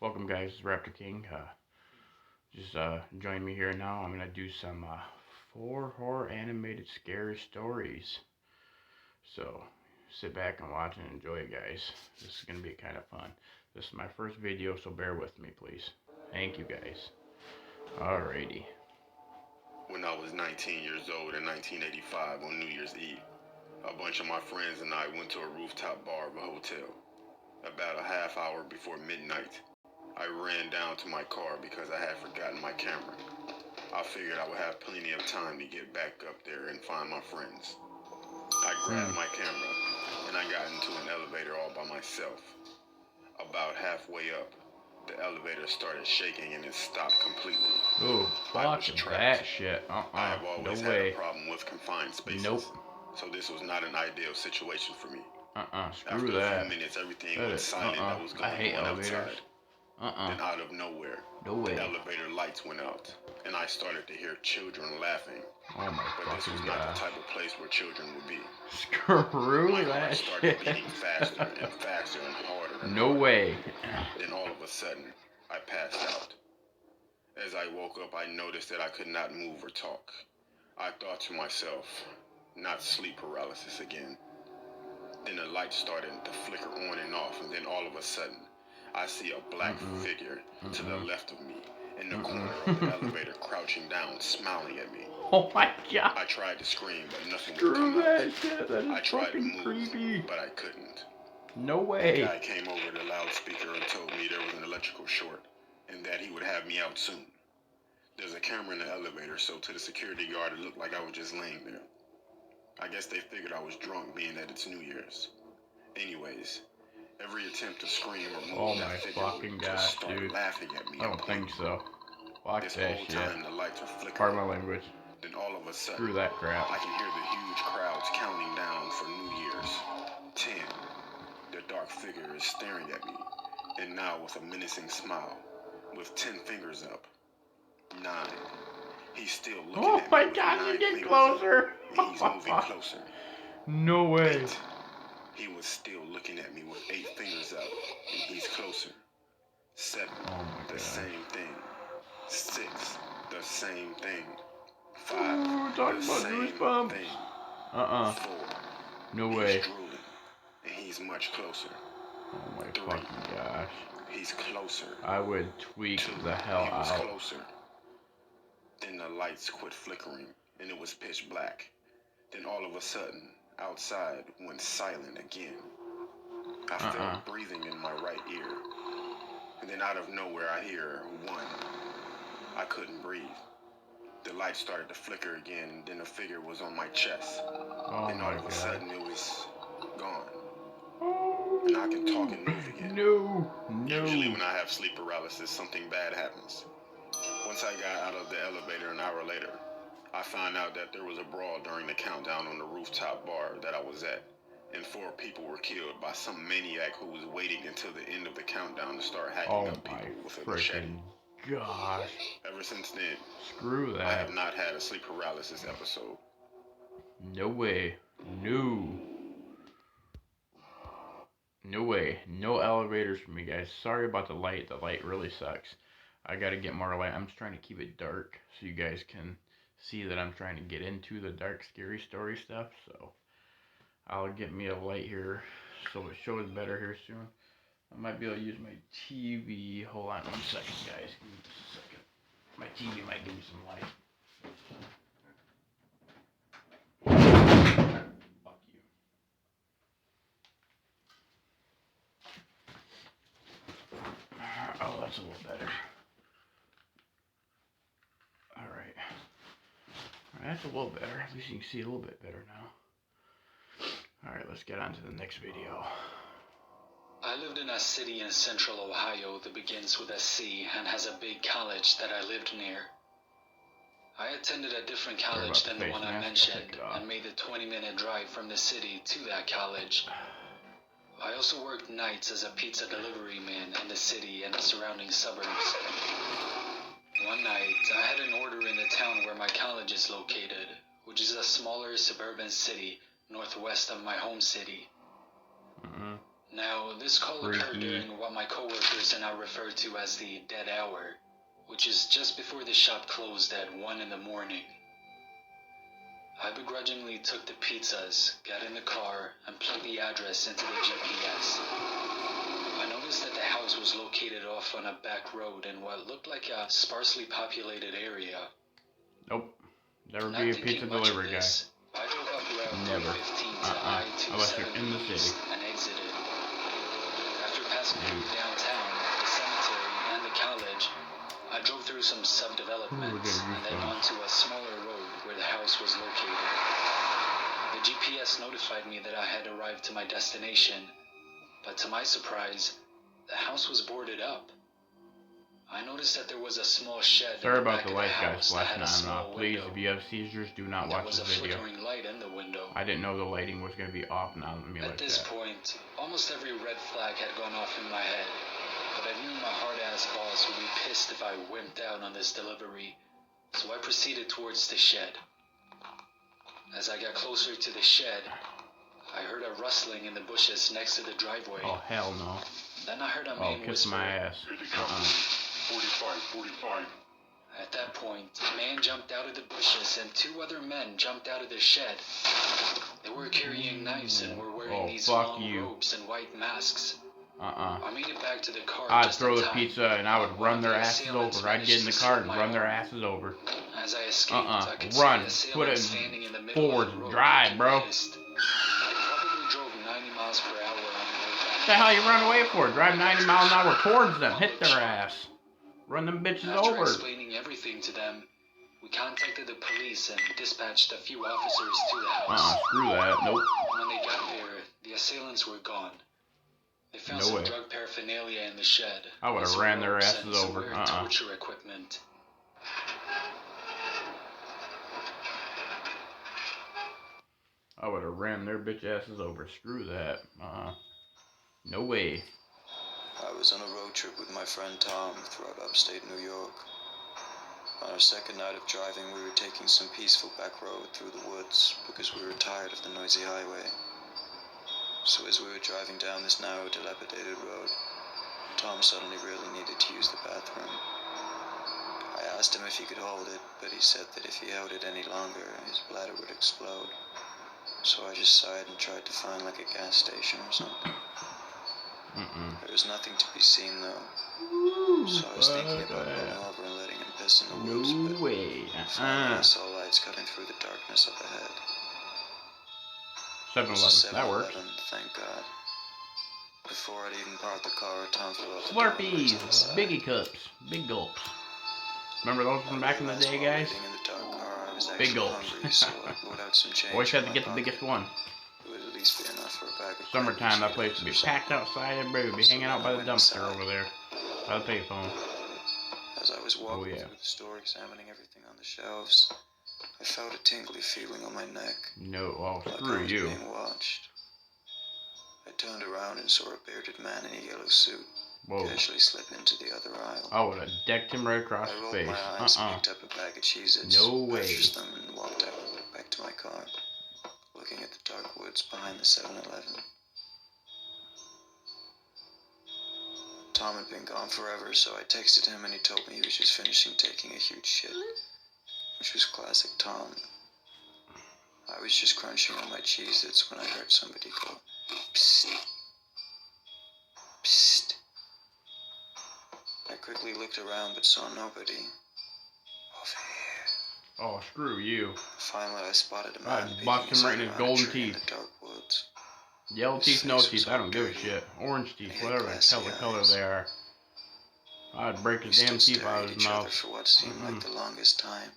Welcome, guys. It's Raptor King. Just join me here now. I'm gonna do some 4 horror animated scary stories. So sit back and watch and enjoy, guys. This is gonna be kind of fun. This is my first video, so bear with me, please. Thank you, guys. Alrighty. When I was 19 years old in 1985 on New Year's Eve, a bunch of my friends and I went to a rooftop bar of a hotel. About a half hour before midnight, I ran down to my car because I had forgotten my camera. I figured I would have plenty of time to get back up there and find my friends. I grabbed my camera and I got into an elevator all by myself. About halfway up, the elevator started shaking and it stopped completely. Ooh, I was fuck trapped. that shit. I have No always had a way. problem with confined spaces. Nope. So this was not an ideal situation for me. Screw After a that. few minutes, everything went silent that was I going hate on elevators. outside. Then out of nowhere, No way. the elevator lights went out, and I started to hear children laughing. Oh my But this was fucking not god. the type of place where children would be. Screw My heart that started shit. beating faster and faster and harder and No harder. way. Then all of a sudden, I passed out. As I woke up, I noticed that I could not move or talk. I thought to myself, not sleep paralysis again. Then the light started to flicker on and off, and then all of a sudden, I see a black figure to the left of me, in the corner of the elevator, crouching down, smiling at me. Oh my god. I tried to scream, but nothing would Screw come that out. shit. That I is tried to fucking move, creepy. but I couldn't. No The way. guy came over the loudspeaker and told me there was an electrical short, and that he would have me out soon. There's a camera in the elevator, so to the security guard, it looked like I was just laying there. I guess they figured I was drunk, being that it's New Year's. Anyways, every attempt to scream or move Oh that my figure fucking would gosh, just start dude. laughing at me. I don't think so. Fuck This that whole shit. time the lights were flickering. Pardon my language. Then all of a sudden, Screw that crap. I can hear the huge crowds counting down for New Year's. 10. The dark figure is staring at me, and now with a menacing smile, with 10 fingers up. 9. He's still looking Oh at me my with god, 9 you get fingers closer. up, and he's moving closer. No way. 8. He was still looking at me with 8 fingers up, and he's closer. 7. Oh my The god. same thing. 6. The same thing. Ooh, 5. talk The about same goosebumps. thing. 4. No He's way. drooling, and he's much closer. Oh my 3. fucking gosh. He's closer. I would tweak 2. the hell He was out. closer. Then the lights quit flickering, and it was pitch black. Then all of a sudden, outside went silent again. I felt breathing in my right ear. And then out of nowhere, I hear 1. I couldn't breathe. The light started to flicker again, and then a figure was on my chest. Oh And my all of a god. sudden, it was gone. And I can talk and move again. No. Usually when I have sleep paralysis, something bad happens. Once I got out of the elevator an hour later, I found out that there was a brawl during the countdown on the rooftop bar that I was at, and 4 people were killed by some maniac who was waiting until the end of the countdown to start hacking up people with a machete. Gosh. Ever since then, Screw I that. have not had a sleep paralysis episode. No way. No. No way. No elevators for me, guys. Sorry about the light. The light really sucks. I gotta get more light. I'm just trying to keep it dark so you guys can see that I'm trying to get into the dark, scary story stuff. So I'll get me a light here so it shows better here soon. I might be able to use my TV. Hold on 1 second, guys. Give me just a second. My TV might give me some light. Fuck you. Oh, that's a little better. Alright. That's a little better. At least you can see a little bit better now. Alright, let's get on to the next video. I lived in a city in central Ohio that begins with a C and has a big college that I lived near. I attended a different college than the one I mentioned and made the 20-minute drive from the city to that college. I also worked nights as a pizza delivery man in the city and the surrounding suburbs. One night, I had an order in the town where my college is located, which is a smaller suburban city northwest of my home city. Now, this call occurred during what my coworkers and I refer to as the dead hour, which is just before the shop closed at 1 in the morning. I begrudgingly took the pizzas, got in the car, and plugged the address into the GPS. I noticed that the house was located off on a back road in what looked like a sparsely populated area. Nope. Never be a pizza delivery guy. I drove up Route Never. 315 to I-270 Unless you're in the city. and exited. After passing through downtown, the cemetery, and the college, I drove through some sub-developments and then onto a smaller road where the house was located. The GPS notified me that I had arrived to my destination, but to my surprise, the house was boarded up. I noticed that there was a small shed. Sorry in the about back the of lights, guys, house flashing that had a on and small off. Please, window. if you have seizures, do not watch this video. There was a flickering light in the window. I didn't know the lighting was going to be off now. Let me At this point, almost every red flag had gone off in my head, but I knew my hard-ass boss would be pissed if I wimped out on this delivery, so I proceeded towards the shed. As I got closer to the shed, I heard a rustling in the bushes next to the driveway. Oh, hell no. Then I heard a man kiss whisper, my ass. 45. At that point, a man jumped out of the bushes and 2 other men jumped out of the shed. They were carrying knives and were wearing these long robes and white masks. I made it back to the car. I'd throw the pizza and I would run their asses over. I'd get in the car and run their asses over. As I escaped, I could run. see Put it standing in the middle forward. of the road. Drive, bro. I probably drove 90 miles per hour on the way back. What the hell you run away for? Drive 90 miles an hour towards them. Hit their ass. Run them bitches After over. explaining everything to them, we contacted the police and dispatched a few officers to the house. Screw that. Nope. When they got there, the assailants were gone. They found No some way. drug paraphernalia in the shed. I would have ran their asses and some over. weird torture equipment. I would have ran their bitch asses over. Screw that. No way. I was on a road trip with my friend Tom throughout upstate New York. On our second night of driving, we were taking some peaceful back road through the woods because we were tired of the noisy highway. So as we were driving down this narrow, dilapidated road, Tom suddenly really needed to use the bathroom. I asked him if he could hold it, but he said that if he held it any longer, his bladder would explode. So I just sighed and tried to find like a gas station or something. There was nothing to be seen though, so I was thinking about going over and letting him piss in the woods, No way. finally I saw lights cutting through the darkness up ahead. 7-Eleven. That works. 7-Eleven, thank God. Before I'd even parked the car, Tom flew out the Slurpees. door and raced Biggie cups. Big gulps. Remember those from back in the day, guys? In the dark car, I was Big actually gulps. hungry, so I pulled out some change Always had from to my get the pocket. biggest one. It would at least be enough for a bag of Summertime, that crackers, place would be Cheetos, or packed outside. Everybody would be hanging out by the dumpster over there. By the payphone. As I was walking through the store examining everything on the shelves, I felt a tingly feeling on my neck. No, well, Like screw I was you. being watched. I turned around and saw a bearded man in a yellow suit Whoa. casually slip into the other aisle. I would have decked him right across I the rolled face. my eyes, picked up a bag of Cheez-Its, No way. purchased them, and walked out back to my car, looking at the dark woods behind the 7-Eleven. Tom had been gone forever, so I texted him and he told me he was just finishing taking a huge shit, which was classic Tom. I was just crunching on my Cheez-Its when I heard somebody go, "Psst. Psst." I quickly looked around but saw nobody. Over here. Oh, screw you. Finally, I spotted a man. I'd box him right in his golden teeth. In the dark woods. Yellow His teeth, no face teeth, was I don't give a dirty. shit. Orange teeth, He had whatever the glassy hell the color eyes. they are. I'd break We his damn stood teeth out staring of at his each other mouth. for what seemed like the longest time,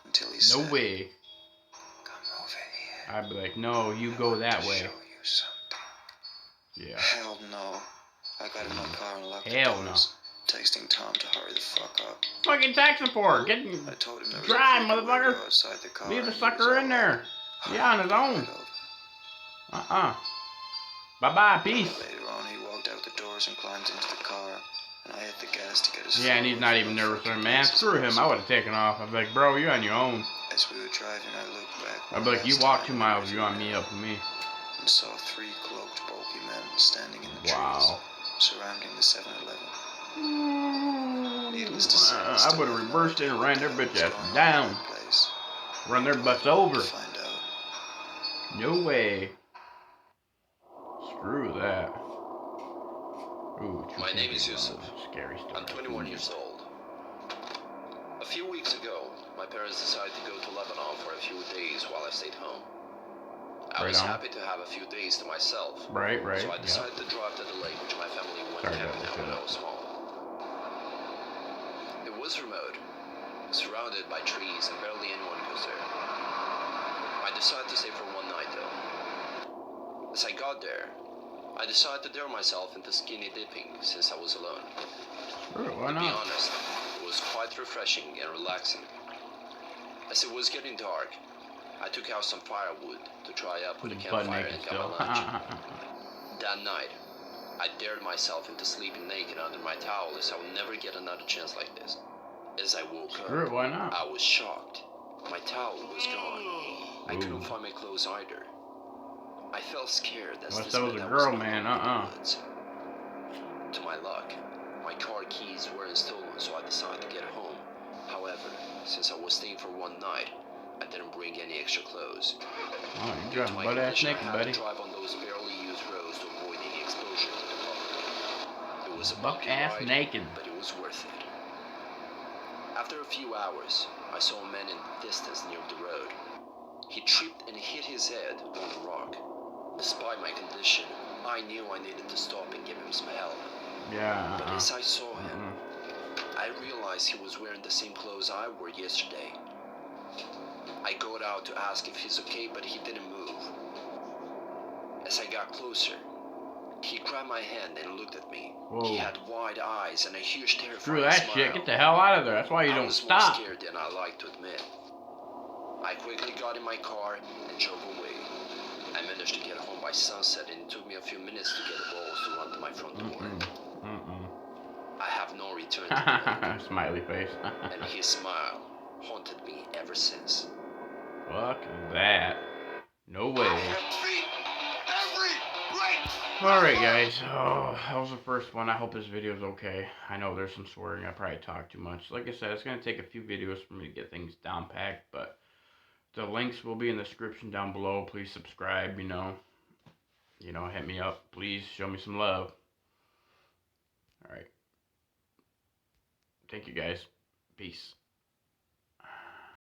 until he No said, way. "Come over here. I'd be like, no, you go that way. Show you something." Yeah. Hell no. I got in my car and locked Hell the no. doors, texting Tom to hurry the fuck up. Fucking tax support. Get I told him there was drive, a freaking motherfucker. weirdo outside the car Leave the and he was sucker in all there. like, Yeah, on his own. right over. Bye-bye, peace. Later on, he walked out the doors and climbed into the car, and I hit the gas to get his Yeah, and he's not even nervous or man. Screw him. I would have taken off. I'd be like, bro, you're on your own. As we were driving, I looked back. I'd be like, you walk 2 miles, you on me up with me. and saw 3 cloaked, bulky men standing in the trees surrounding the 7-Eleven. Needless to say, I would have reversed it and ran their bitch ass down. Run their butts over. Find out. No way. Screw that. Ooh, my name is Yusuf. Scary stuff. I'm 21 years old. A few weeks ago, my parents decided to go to Lebanon for a few days while I stayed home. I was happy to have a few days to myself. Right. So I decided to drive to the lake, which my family went camping at when I was small. It was remote, surrounded by trees, and barely anyone goes there. I decided to stay for one night, though. As I got there, I decided to dare myself into skinny dipping since I was alone. Sure, why not? To be honest, it was quite refreshing and relaxing. As it was getting dark, I took out some firewood to dry up with a campfire and got my lunch. That night, I dared myself into sleeping naked under my towel as I would never get another chance like this. As I woke up, why not? I was shocked. My towel was gone. I couldn't find my clothes either. I felt scared as Unless this that was meant a I girl, was man, in the woods. To my luck, my car keys weren't stolen, so I decided to get home. However, since I was staying for one night, I didn't bring any extra clothes. Oh, you're driving butt-ass naked, buddy. I had to drive on those barely used roads to avoid any exposure to the public. It was a bumpy ride, naked. but it was worth it. After a few hours, I saw a man in the distance near the road. He tripped and hit his head on a rock. Despite my condition, I knew I needed to stop and give him some help. Yeah. But as I saw him, I realized he was wearing the same clothes I wore yesterday. I got out to ask if he's okay, but he didn't move. As I got closer, he grabbed my hand and looked at me. Whoa. He had wide eyes and a huge terrifying Screw that smile. shit. Get the hell out of there. That's why you don't stop. I was more scared than I like to admit. I quickly got in my car and drove away. I managed to get home by sunset, and it took me a few minutes to get the balls to run to my front door. I have no return to the Smiley face. and his smile haunted me ever since. Fuck that. No way. Alright guys, that was the first one. I hope this video is okay. I know there's some swearing, I probably talk too much. Like I said, it's going to take a few videos for me to get things down packed, but the links will be in the description down below. Please subscribe, you know, hit me up. Please show me some love. Alright. Thank you guys. Peace.